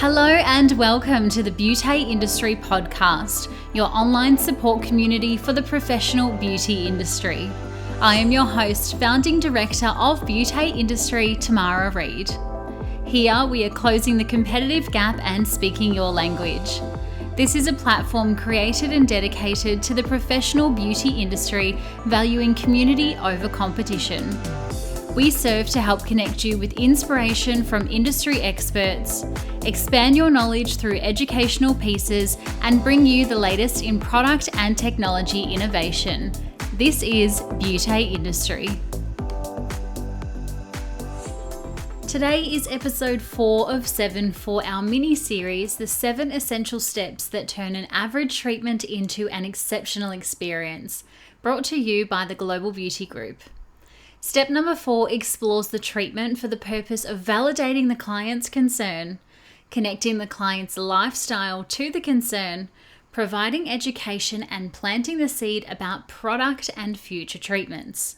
Hello and welcome to the Beauty Industry Podcast, your online support community for the professional beauty industry. I am your host, founding director of Beauty Industry, Tamara Reid. Here we are closing the competitive gap and speaking your language. This is a platform created and dedicated to the professional beauty industry, valuing community over competition. We serve to help connect you with inspiration from industry experts, expand your knowledge through educational pieces, and bring you the latest in product and technology innovation. This is Beauty Industry. Today is episode 4 of 7 for our mini-series, The 7 Essential Steps That Turn an Average Treatment into an Exceptional Experience, brought to you by the Global Beauty Group. Step number 4 explores the treatment for the purpose of validating the client's concern, connecting the client's lifestyle to the concern, providing education and planting the seed about product and future treatments.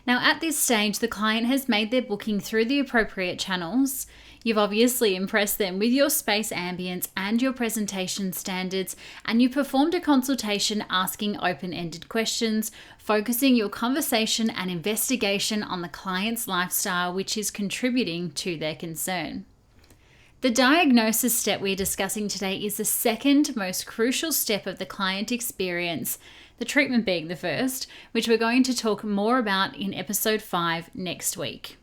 Now, at this stage, the client has made their booking through the appropriate channels. You've obviously impressed them with your space ambience and your presentation standards, and you performed a consultation asking open-ended questions, focusing your conversation and investigation on the client's lifestyle, which is contributing to their concern. The diagnosis step we're discussing today is the second most crucial step of the client experience, the treatment being the first, which we're going to talk more about in episode 5 next week.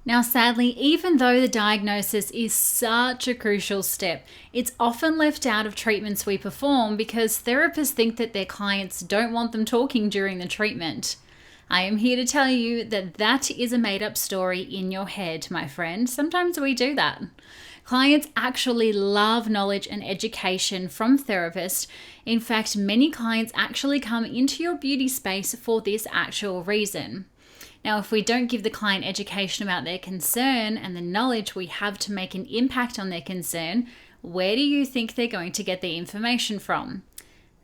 Now, sadly, even though the diagnosis is such a crucial step, it's often left out of treatments we perform because therapists think that their clients don't want them talking during the treatment. I am here to tell you that that is a made-up story in your head, my friend. Sometimes we do that. Clients actually love knowledge and education from therapists. In fact, many clients actually come into your beauty space for this actual reason. Now, if we don't give the client education about their concern and the knowledge we have to make an impact on their concern, where do you think they're going to get the information from?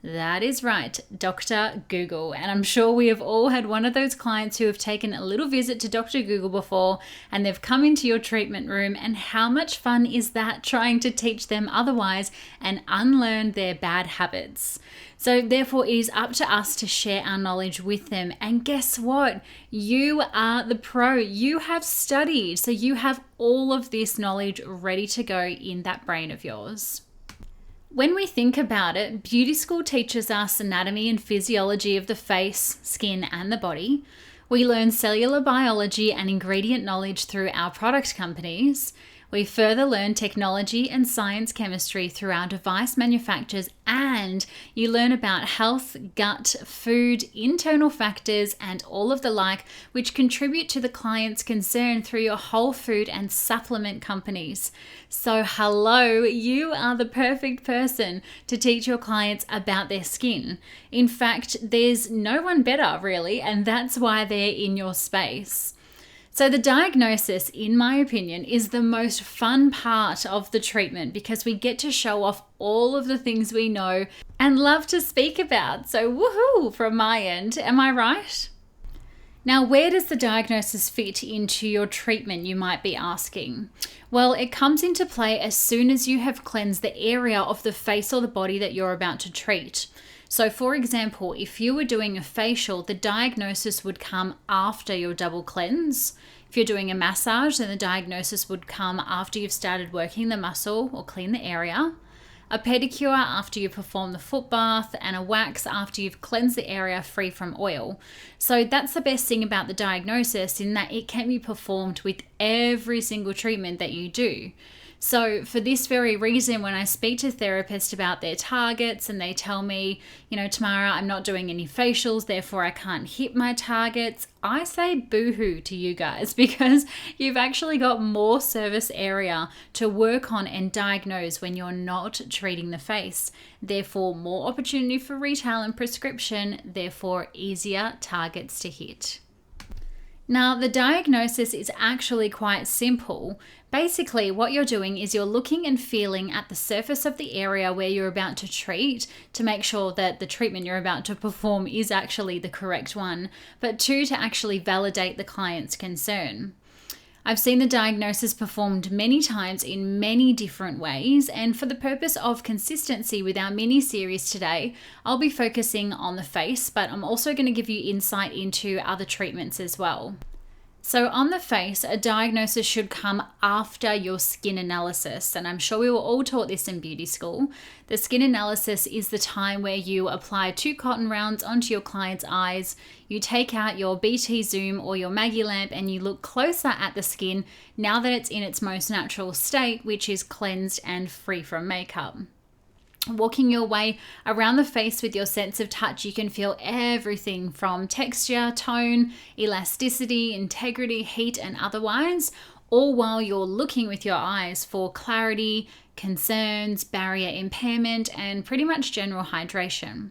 That is right, Dr. Google. And I'm sure we have all had one of those clients who have taken a little visit to Dr. Google before, and they've come into your treatment room, and how much fun is that trying to teach them otherwise and unlearn their bad habits? So therefore, it is up to us to share our knowledge with them. And guess what? You are the pro. You have studied, so you have all of this knowledge ready to go in that brain of yours. When we think about it, beauty school teaches us anatomy and physiology of the face, skin, and the body. We learn cellular biology and ingredient knowledge through our product companies. We further learn technology and science chemistry through our device manufacturers, and you learn about health, gut, food, internal factors, and all of the like, which contribute to the client's concern through your whole food and supplement companies. So hello, you are the perfect person to teach your clients about their skin. In fact, there's no one better really, and that's why they're in your space. So the diagnosis, in my opinion, is the most fun part of the treatment because we get to show off all of the things we know and love to speak about. So woohoo from my end, am I right? Now, where does the diagnosis fit into your treatment, you might be asking? Well, it comes into play as soon as you have cleansed the area of the face or the body that you're about to treat. So for example, if you were doing a facial, the diagnosis would come after your double cleanse. If you're doing a massage, then the diagnosis would come after you've started working the muscle or clean the area. A pedicure after you perform the foot bath, and a wax after you've cleansed the area free from oil. So that's the best thing about the diagnosis, in that it can be performed with every single treatment that you do. So for this very reason, when I speak to therapists about their targets and they tell me, Tamara, I'm not doing any facials, therefore I can't hit my targets, I say boohoo to you guys, because you've actually got more service area to work on and diagnose when you're not treating the face. Therefore, more opportunity for retail and prescription, therefore easier targets to hit. Now, the diagnosis is actually quite simple. Basically, what you're doing is you're looking and feeling at the surface of the area where you're about to treat to make sure that the treatment you're about to perform is actually the correct one, but 2, to actually validate the client's concern. I've seen the diagnosis performed many times in many different ways, and for the purpose of consistency with our mini-series today, I'll be focusing on the face, but I'm also going to give you insight into other treatments as well. So on the face, a diagnosis should come after your skin analysis, and I'm sure we were all taught this in beauty school. The skin analysis is the time where you apply 2 cotton rounds onto your client's eyes, you take out your BT zoom or your Maggie lamp and you look closer at the skin now that it's in its most natural state, which is cleansed and free from makeup. Walking your way around the face with your sense of touch, you can feel everything from texture, tone, elasticity, integrity, heat, and otherwise, all while you're looking with your eyes for clarity, concerns, barrier impairment, and pretty much general hydration.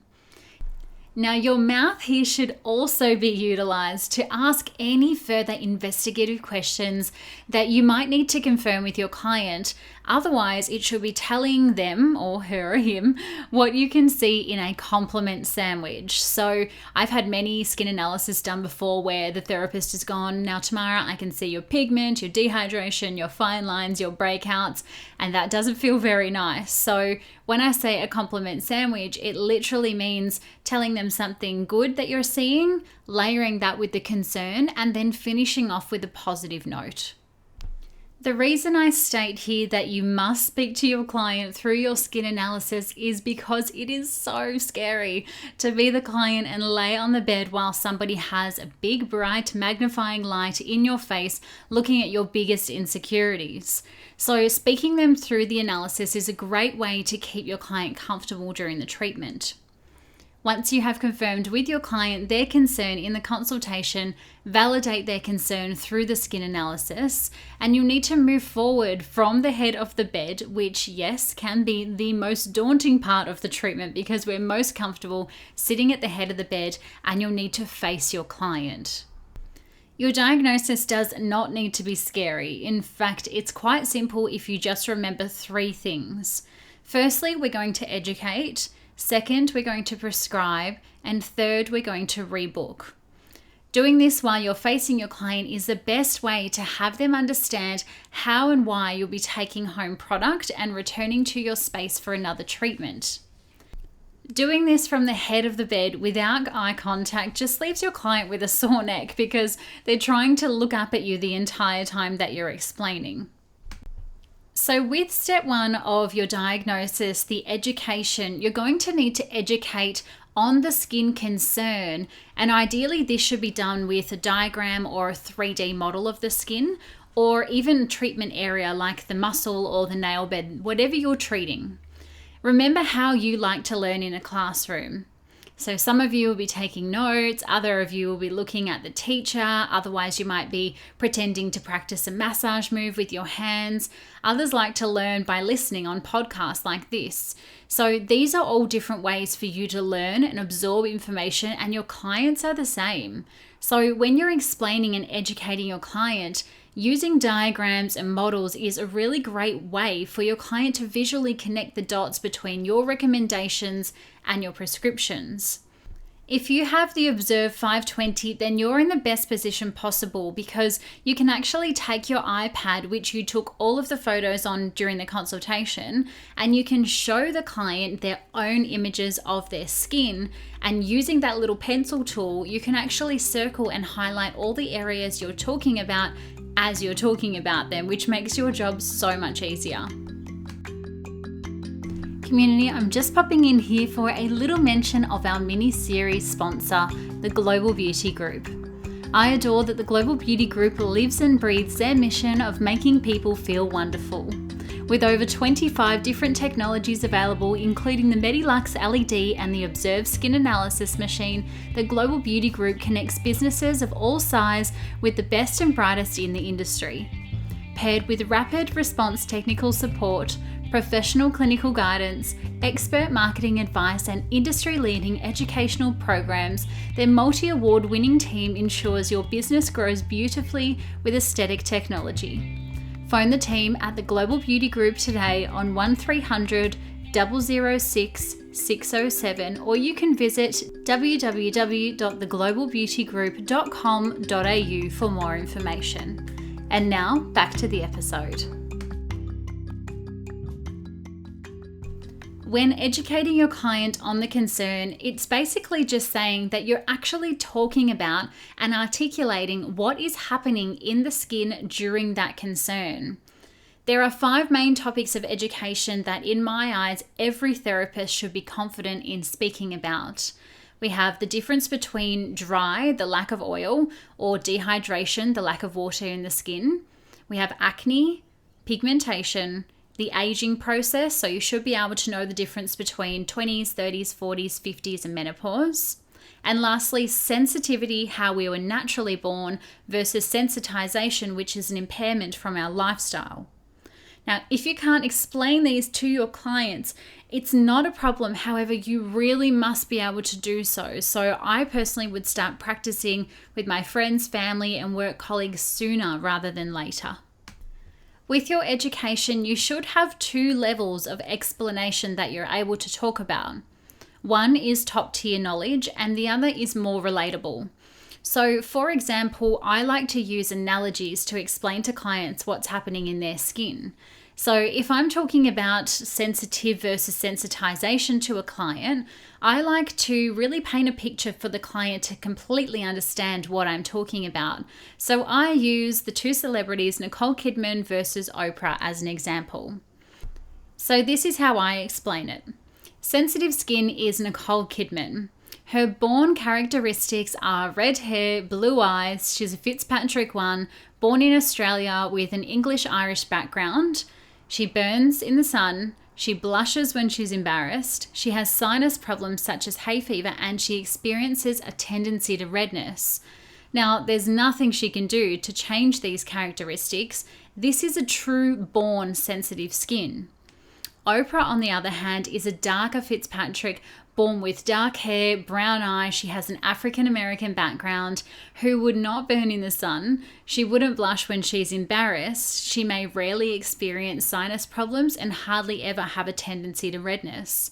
Now, your mouth here should also be utilized to ask any further investigative questions that you might need to confirm with your client. Otherwise, it should be telling them or her or him what you can see in a compliment sandwich. So I've had many skin analysis done before where the therapist has gone, now Tamara, I can see your pigment, your dehydration, your fine lines, your breakouts, and that doesn't feel very nice. So when I say a compliment sandwich, it literally means telling them something good that you're seeing, layering that with the concern, and then finishing off with a positive note. The reason I state here that you must speak to your client through your skin analysis is because it is so scary to be the client and lay on the bed while somebody has a big, bright, magnifying light in your face looking at your biggest insecurities. So speaking them through the analysis is a great way to keep your client comfortable during the treatment. Once you have confirmed with your client their concern in the consultation, validate their concern through the skin analysis, and you'll need to move forward from the head of the bed, which, yes, can be the most daunting part of the treatment because we're most comfortable sitting at the head of the bed, and you'll need to face your client. Your diagnosis does not need to be scary. In fact, it's quite simple if you just remember 3 things. Firstly, we're going to educate. Second, we're going to prescribe, and third, we're going to rebook. Doing this while you're facing your client is the best way to have them understand how and why you'll be taking home product and returning to your space for another treatment. Doing this from the head of the bed without eye contact just leaves your client with a sore neck because they're trying to look up at you the entire time that you're explaining. So with step 1 of your diagnosis, the education, you're going to need to educate on the skin concern, and ideally this should be done with a diagram or a 3D model of the skin, or even treatment area like the muscle or the nail bed, whatever you're treating. Remember how you like to learn in a classroom. So some of you will be taking notes, other of you will be looking at the teacher, otherwise you might be pretending to practice a massage move with your hands. Others like to learn by listening on podcasts like this. So these are all different ways for you to learn and absorb information, and your clients are the same. So when you're explaining and educating your client, using diagrams and models is a really great way for your client to visually connect the dots between your recommendations and your prescriptions. If you have the Observe 520, then you're in the best position possible because you can actually take your iPad, which you took all of the photos on during the consultation, and you can show the client their own images of their skin. And using that little pencil tool, you can actually circle and highlight all the areas you're talking about as you're talking about them, which makes your job so much easier. Community, I'm just popping in here for a little mention of our mini-series sponsor, the Global Beauty Group. I adore that the Global Beauty Group lives and breathes their mission of making people feel wonderful. With over 25 different technologies available, including the Medilux LED and the Observe Skin Analysis Machine, the Global Beauty Group connects businesses of all size with the best and brightest in the industry. Paired with rapid response technical support, professional clinical guidance, expert marketing advice, and industry-leading educational programs, their multi-award winning team ensures your business grows beautifully with aesthetic technology. Phone the team at the Global Beauty Group today on 1300 006 607, or you can visit www.theglobalbeautygroup.com.au for more information. And now, back to the episode. When educating your client on the concern, it's basically just saying that you're actually talking about and articulating what is happening in the skin during that concern. There are 5 main topics of education that, in my eyes, every therapist should be confident in speaking about. We have the difference between dry, the lack of oil, or dehydration, the lack of water in the skin. We have acne, pigmentation, the aging process, so you should be able to know the difference between 20s, 30s, 40s, 50s, and menopause. And lastly, sensitivity, how we were naturally born, versus sensitization, which is an impairment from our lifestyle. Now, if you can't explain these to your clients, it's not a problem. However, you really must be able to do so. So I personally would start practicing with my friends, family, and work colleagues sooner rather than later. With your education, you should have 2 levels of explanation that you're able to talk about. One is top tier knowledge and the other is more relatable. So, for example, I like to use analogies to explain to clients what's happening in their skin. So if I'm talking about sensitive versus sensitization to a client, I like to really paint a picture for the client to completely understand what I'm talking about. So I use the 2 celebrities, Nicole Kidman versus Oprah, as an example. So this is how I explain it. Sensitive skin is Nicole Kidman. Her born characteristics are red hair, blue eyes, she's a Fitzpatrick 1, born in Australia with an English-Irish background. She burns in the sun, she blushes when she's embarrassed, she has sinus problems such as hay fever, and she experiences a tendency to redness. Now, there's nothing she can do to change these characteristics. This is a true born sensitive skin. Oprah, on the other hand, is a darker Fitzpatrick, born with dark hair, brown eyes. She has an African American background who would not burn in the sun. She wouldn't blush when she's embarrassed. She may rarely experience sinus problems and hardly ever have a tendency to redness.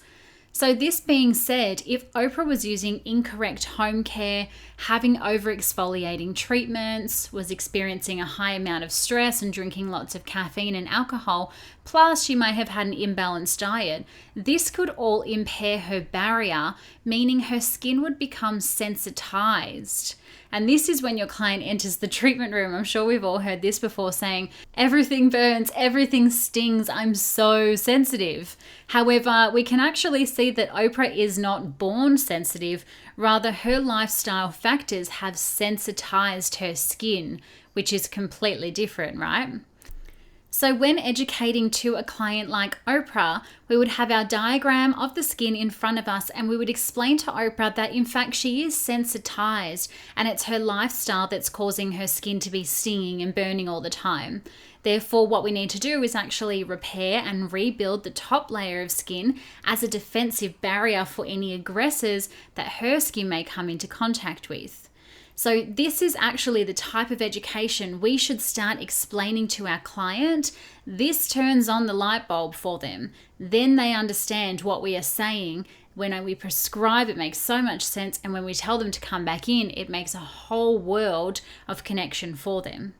So this being said, if Oprah was using incorrect home care, having over-exfoliating treatments, was experiencing a high amount of stress and drinking lots of caffeine and alcohol, plus she may have had an imbalanced diet, this could all impair her barrier, meaning her skin would become sensitized. And this is when your client enters the treatment room. I'm sure we've all heard this before, saying, everything burns, everything stings, I'm so sensitive. However, we can actually see that Oprah is not born sensitive, rather her lifestyle factors have sensitized her skin, which is completely different, right? So when educating to a client like Oprah, we would have our diagram of the skin in front of us and we would explain to Oprah that in fact she is sensitized and it's her lifestyle that's causing her skin to be stinging and burning all the time. Therefore, what we need to do is actually repair and rebuild the top layer of skin as a defensive barrier for any aggressors that her skin may come into contact with. So this is actually the type of education we should start explaining to our client. This turns on the light bulb for them. Then they understand what we are saying. When we prescribe, it makes so much sense. And when we tell them to come back in, it makes a whole world of connection for them.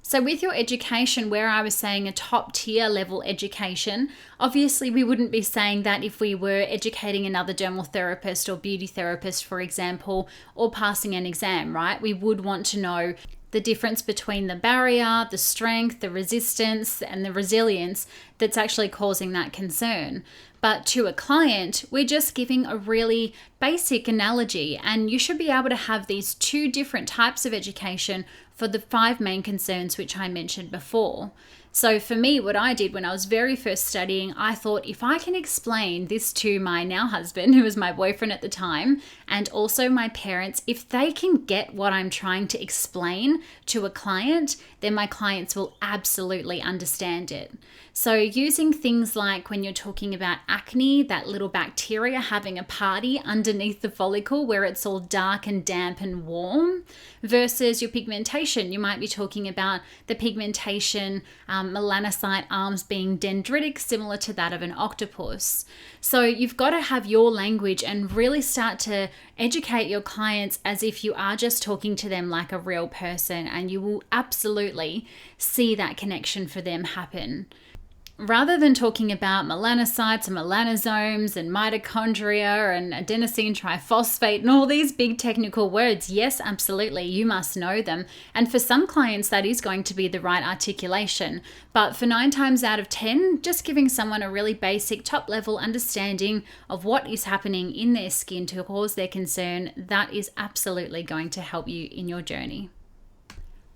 So with your education, where I was saying a top tier level education, obviously we wouldn't be saying that if we were educating another dermal therapist or beauty therapist, for example, or passing an exam, right? We would want to know the difference between the barrier, the strength, the resistance, and the resilience that's actually causing that concern. But to a client, we're just giving a really basic analogy, and you should be able to have these 2 different types of education for the 5 main concerns which I mentioned before. So for me, what I did when I was very first studying, I thought if I can explain this to my now husband, who was my boyfriend at the time, and also my parents, if they can get what I'm trying to explain to a client, then my clients will absolutely understand it. So using things like when you're talking about acne, that little bacteria having a party underneath the follicle where it's all dark and damp and warm, versus your pigmentation. You might be talking about the pigmentation, melanocyte arms being dendritic, similar to that of an octopus. So you've got to have your language and really start to educate your clients as if you are just talking to them like a real person, and you will absolutely see that connection for them happen. Rather than talking about melanocytes and melanosomes and mitochondria and adenosine triphosphate and all these big technical words, yes, absolutely, you must know them. And for some clients, that is going to be the right articulation. But for 9 times out of 10, just giving someone a really basic top level understanding of what is happening in their skin to cause their concern, that is absolutely going to help you in your journey.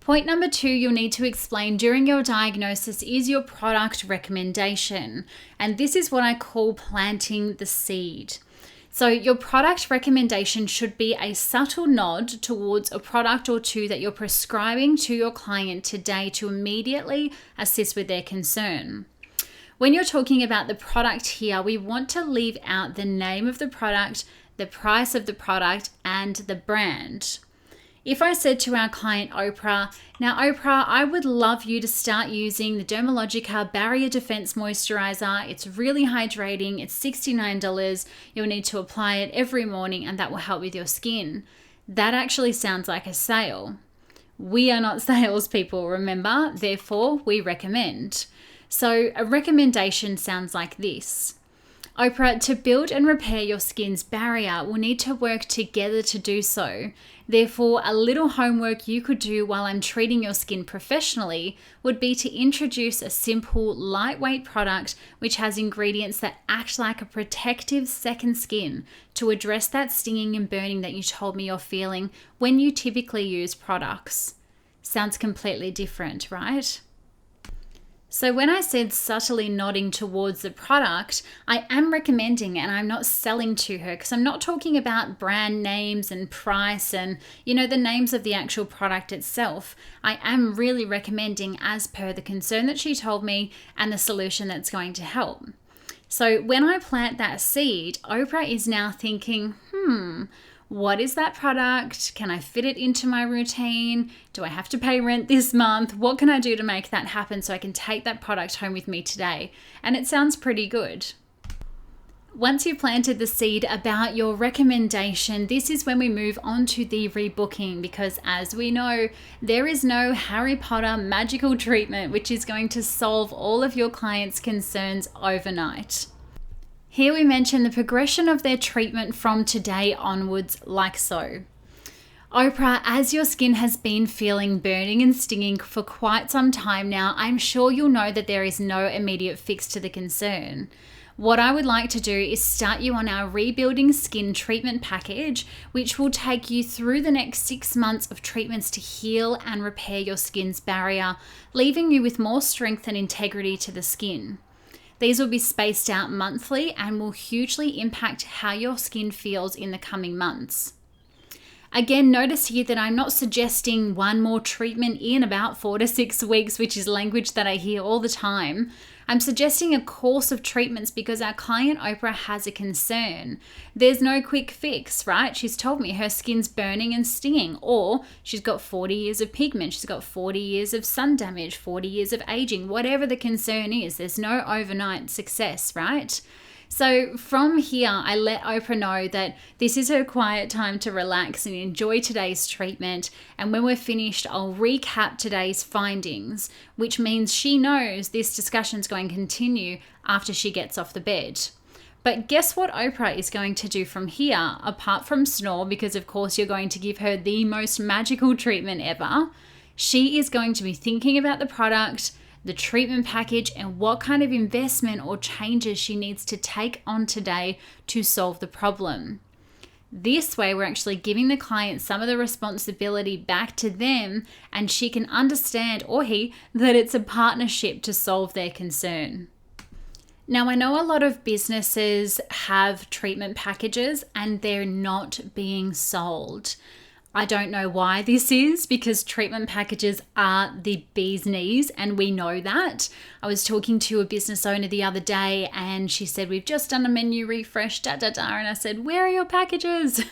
Point number 2 you'll need to explain during your diagnosis is your product recommendation. And this is what I call planting the seed. So your product recommendation should be a subtle nod towards a product or two that you're prescribing to your client today to immediately assist with their concern. When you're talking about the product here, we want to leave out the name of the product, the price of the product, and the brand. If I said to our client Oprah, now Oprah, I would love you to start using the Dermalogica Barrier Defense Moisturizer. It's really hydrating. It's $69. You'll need to apply it every morning and that will help with your skin. That actually sounds like a sale. We are not salespeople, remember? Therefore, we recommend. So a recommendation sounds like this. Oprah, to build and repair your skin's barrier, we'll need to work together to do so. Therefore, a little homework you could do while I'm treating your skin professionally would be to introduce a simple, lightweight product which has ingredients that act like a protective second skin to address that stinging and burning that you told me you're feeling when you typically use products. Sounds completely different, right? So when I said subtly nodding towards the product, I am recommending and I'm not selling to her, because I'm not talking about brand names and price and, the names of the actual product itself. I am really recommending as per the concern that she told me and the solution that's going to help. So when I plant that seed, Oprah is now thinking, what is that product? Can I fit it into my routine? Do I have to pay rent this month? What can I do to make that happen so I can take that product home with me today? And it sounds pretty good. Once you've planted the seed about your recommendation, this is when we move on to the rebooking, because as we know, there is no Harry Potter magical treatment which is going to solve all of your clients' concerns overnight. Here we mention the progression of their treatment from today onwards, like so. Oprah, as your skin has been feeling burning and stinging for quite some time now, I'm sure you'll know that there is no immediate fix to the concern. What I would like to do is start you on our Rebuilding Skin Treatment Package, which will take you through the next 6 months of treatments to heal and repair your skin's barrier, leaving you with more strength and integrity to the skin. These will be spaced out monthly and will hugely impact how your skin feels in the coming months. Again, notice here that I'm not suggesting one more treatment in about 4 to 6 weeks, which is language that I hear all the time. I'm suggesting a course of treatments because our client Oprah has a concern. There's no quick fix, right? She's told me her skin's burning and stinging, or she's got 40 years of pigment, she's got 40 years of sun damage, 40 years of aging, whatever the concern is. There's no overnight success, right? So from here, I let Oprah know that this is her quiet time to relax and enjoy today's treatment. And when we're finished, I'll recap today's findings, which means she knows this discussion's going to continue after she gets off the bed. But guess what Oprah is going to do from here, apart from snore, because of course you're going to give her the most magical treatment ever. She is going to be thinking about the product, the treatment package, and what kind of investment or changes she needs to take on today to solve the problem. This way, we're actually giving the client some of the responsibility back to them, and she can understand, or he, that it's a partnership to solve their concern. Now, I know a lot of businesses have treatment packages and they're not being sold. I don't know why this is, because treatment packages are the bee's knees, and we know that. I was talking to a business owner the other day and she said, we've just done a menu refresh, and I said, where are your packages?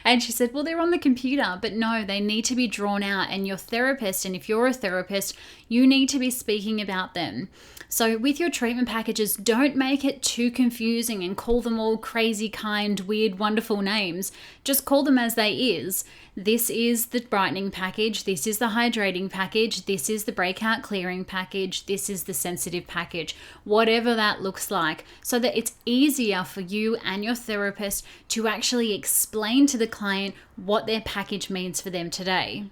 And she said, well, they're on the computer. But no, they need to be drawn out, and your therapist, and if you're a therapist, you need to be speaking about them. So with your treatment packages, don't make it too confusing and call them all crazy, kind, weird, wonderful names. Just call them as they is. This is the brightening package. This is the hydrating package. This is the breakout clearing package. This is the sensitive package, whatever that looks like, so that it's easier for you and your therapist to actually explain to the client what their package means for them today.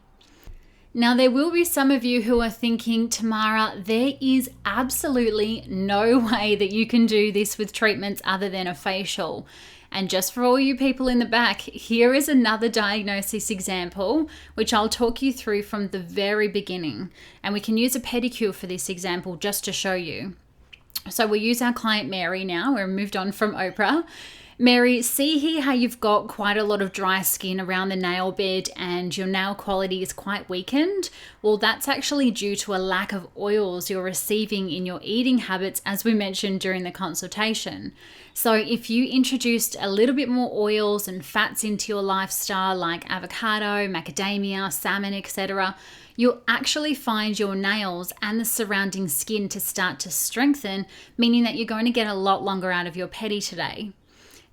Now, there will be some of you who are thinking, Tamara, there is absolutely no way that you can do this with treatments other than a facial. And just for all you people in the back, here is another diagnosis example, which I'll talk you through from the very beginning. And we can use a pedicure for this example just to show you. So we'll use our client Mary now. We're moved on from Oprah. Mary, see here how you've got quite a lot of dry skin around the nail bed and your nail quality is quite weakened? Well, that's actually due to a lack of oils you're receiving in your eating habits, as we mentioned during the consultation. So if you introduced a little bit more oils and fats into your lifestyle, like avocado, macadamia, salmon, etc., you'll actually find your nails and the surrounding skin to start to strengthen, meaning that you're going to get a lot longer out of your pedi today.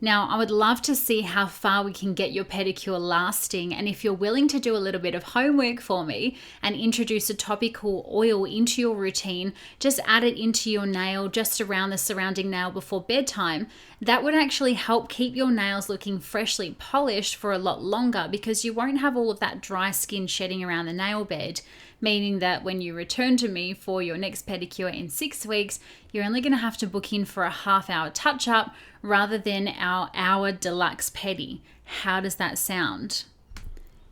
Now, I would love to see how far we can get your pedicure lasting, and if you're willing to do a little bit of homework for me and introduce a topical oil into your routine, just add it into your nail just around the surrounding nail before bedtime, that would actually help keep your nails looking freshly polished for a lot longer, because you won't have all of that dry skin shedding around the nail bed, meaning that when you return to me for your next pedicure in 6 weeks, you're only going to have to book in for a half-hour touch-up rather than our hour deluxe pedi. How does that sound?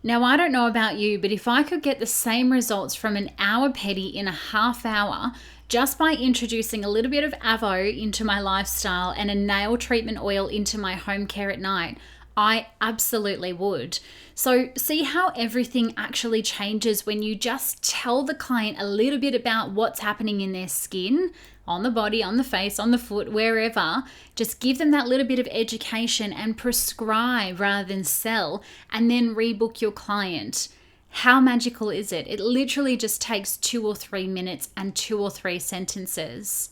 Now, I don't know about you, but if I could get the same results from an hour pedi in a half hour just by introducing a little bit of avo into my lifestyle and a nail treatment oil into my home care at night, I absolutely would. So see how everything actually changes when you just tell the client a little bit about what's happening in their skin, on the body, on the face, on the foot, wherever. Just give them that little bit of education and prescribe rather than sell, and then rebook your client. How magical is it? It literally just takes 2 or 3 minutes and 2 or 3 sentences.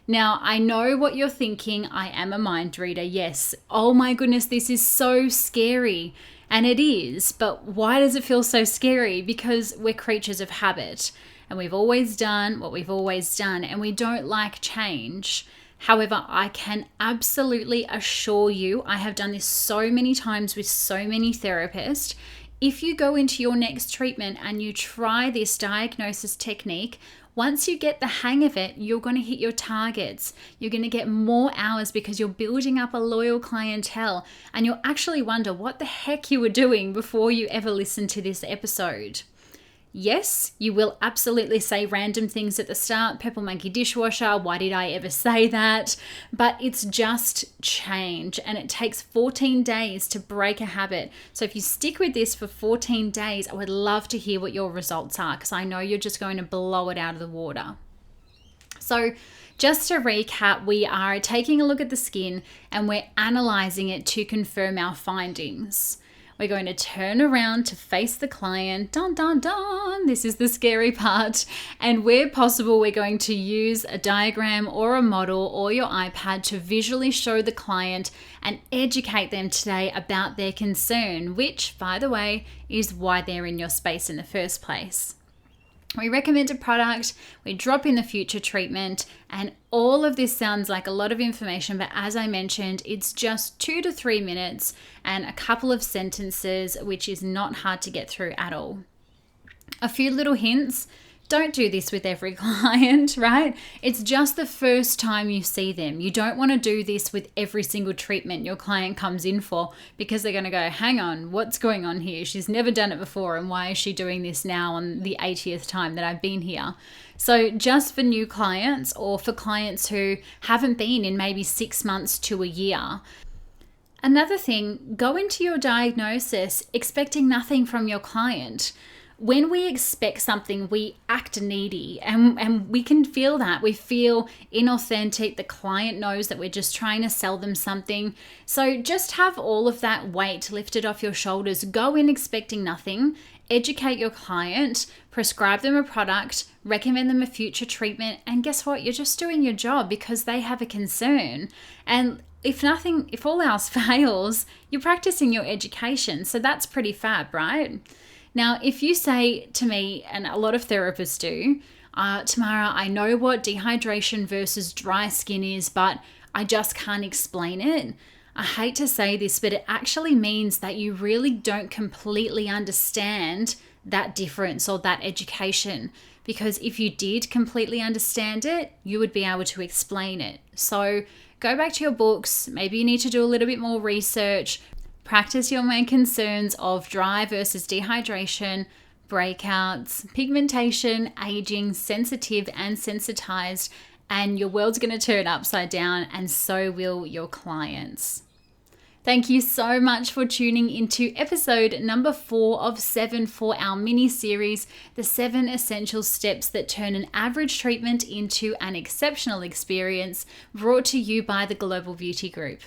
Now, I know what you're thinking. I am a mind reader. Yes. Oh my goodness, this is so scary. And it is. But why does it feel so scary? Because we're creatures of habit. And we've always done what we've always done. And we don't like change. However, I can absolutely assure you, I have done this so many times with so many therapists. If you go into your next treatment and you try this diagnosis technique, once you get the hang of it, you're going to hit your targets. You're going to get more hours because you're building up a loyal clientele, and you'll actually wonder what the heck you were doing before you ever listened to this episode. Yes, you will absolutely say random things at the start. Purple Monkey dishwasher, why did I ever say that? But it's just change, and it takes 14 days to break a habit. So if you stick with this for 14 days, I would love to hear what your results are, because I know you're just going to blow it out of the water. So just to recap, we are taking a look at the skin and we're analyzing it to confirm our findings. We're going to turn around to face the client. Dun, dun, dun. This is the scary part. And where possible, we're going to use a diagram or a model or your iPad to visually show the client and educate them today about their concern, which, by the way, is why they're in your space in the first place. We recommend a product, we drop in the future treatment, and all of this sounds like a lot of information, but as I mentioned, it's just 2 to 3 minutes and a couple of sentences, which is not hard to get through at all. A few little hints. Don't do this with every client, right? It's just the first time you see them. You don't want to do this with every single treatment your client comes in for, because they're going to go, hang on, what's going on here? She's never done it before, and why is she doing this now on the 80th time that I've been here? So just for new clients, or for clients who haven't been in maybe 6 months to a year. Another thing, go into your diagnosis expecting nothing from your client. When we expect something, we act needy, and we can feel that. We feel inauthentic. The client knows that we're just trying to sell them something. So just have all of that weight lifted off your shoulders. Go in expecting nothing. Educate your client, prescribe them a product, recommend them a future treatment, and guess what? You're just doing your job because they have a concern. And if all else fails, you're practicing your education. So that's pretty fab, right? Now, if you say to me, and a lot of therapists do, Tamara, I know what dehydration versus dry skin is, but I just can't explain it. I hate to say this, but it actually means that you really don't completely understand that difference or that education. Because if you did completely understand it, you would be able to explain it. So go back to your books. Maybe you need to do a little bit more research. Practice your main concerns of dry versus dehydration, breakouts, pigmentation, aging, sensitive and sensitized, and your world's going to turn upside down, and so will your clients. Thank you so much for tuning into episode number 4 of 7 for our mini series, the 7 essential steps that turn an average treatment into an exceptional experience, brought to you by the Global Beauty Group.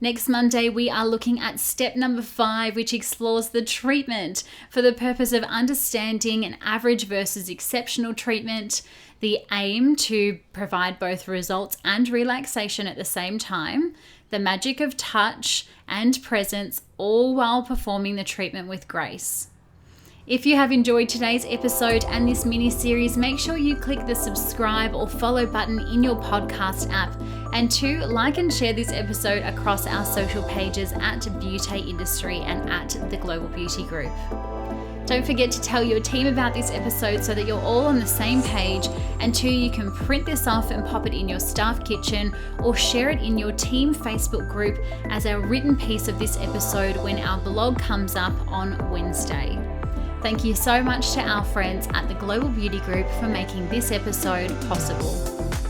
Next Monday, we are looking at step number 5, which explores the treatment for the purpose of understanding an average versus exceptional treatment, the aim to provide both results and relaxation at the same time, the magic of touch and presence, all while performing the treatment with grace. If you have enjoyed today's episode and this mini series, make sure you click the subscribe or follow button in your podcast app. And 2, like and share this episode across our social pages at Beauty Industry and at the Global Beauty Group. Don't forget to tell your team about this episode so that you're all on the same page. And 2, you can print this off and pop it in your staff kitchen or share it in your team Facebook group as a written piece of this episode when our blog comes up on Wednesday. Thank you so much to our friends at the Global Beauty Group for making this episode possible.